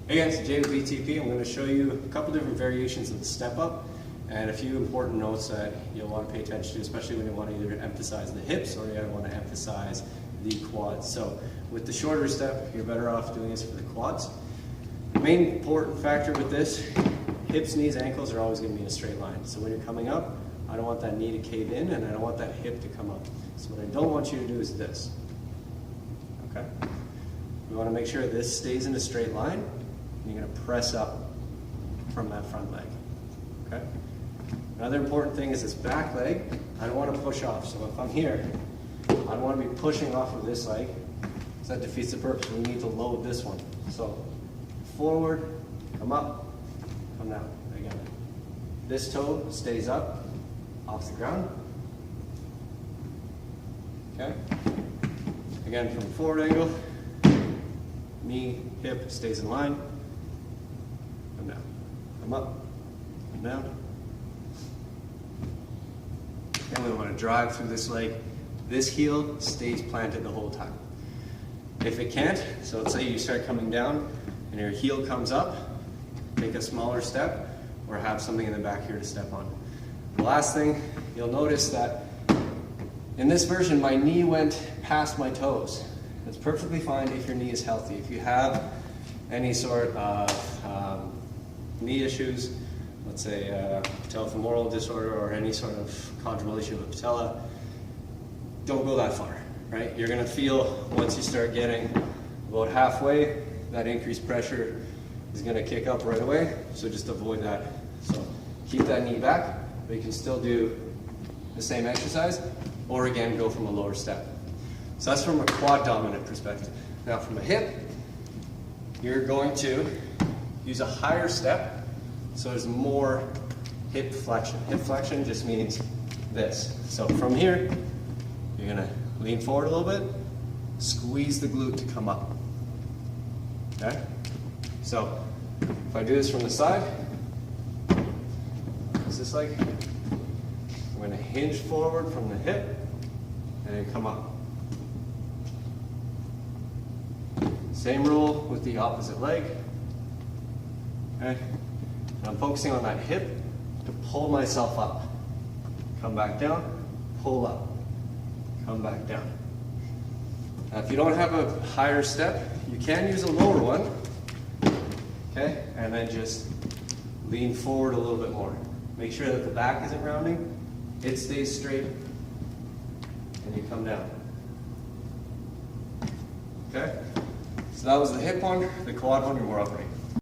Hey guys, Jay with BTP. I'm going to show you a couple different variations of the step up and a few important notes that you'll want to pay attention to, especially when you want to either emphasize the hips or you want to emphasize the quads. So with the shorter step, you're better off doing this for the quads. The main important factor with this, hips, knees, ankles are always going to be in a straight line. So when you're coming up, I don't want that knee to cave in and I don't want that hip to come up. So what I don't want you to do is this. Okay? We want to make sure this stays in a straight line. You're going to press up from that front leg. Okay? Another important thing is this back leg. I don't want to push off. So if I'm here, I don't want to be pushing off of this leg, because that defeats the purpose. We need to load this one. So forward, come up, come down. Again, this toe stays up off the ground. Okay? Again, from forward angle, knee, hip stays in line. Come down. Come up. Come down. And we want to drive through this leg. This heel stays planted the whole time. If it can't, so let's say you start coming down and your heel comes up, take a smaller step or have something in the back here to step on. The last thing, you'll notice that in this version, my knee went past my toes. It's perfectly fine if your knee is healthy. If you have any sort of knee issues, let's say patellofemoral disorder or any sort of chondral issue with patella, don't go that far, right? You're gonna feel once you start getting about halfway, that increased pressure is gonna kick up right away, so just avoid that. So keep that knee back, but you can still do the same exercise, or again, go from a lower step. So that's from a quad dominant perspective. Now from a hip, you're going to use a higher step, so there's more hip flexion. Hip flexion just means this. So from here, you're gonna lean forward a little bit, squeeze the glute to come up. Okay? So if I do this from the side, what's this like? I'm gonna hinge forward from the hip and then come up. Same rule with the opposite leg. Okay? And I'm focusing on that hip to pull myself up. Come back down, pull up, come back down. Now if you don't have a higher step, you can use a lower one. Okay? And then just lean forward a little bit more. Make sure that the back isn't rounding, it stays straight, and you come down. Okay? So that was the hip one. The quad one, you're more upright.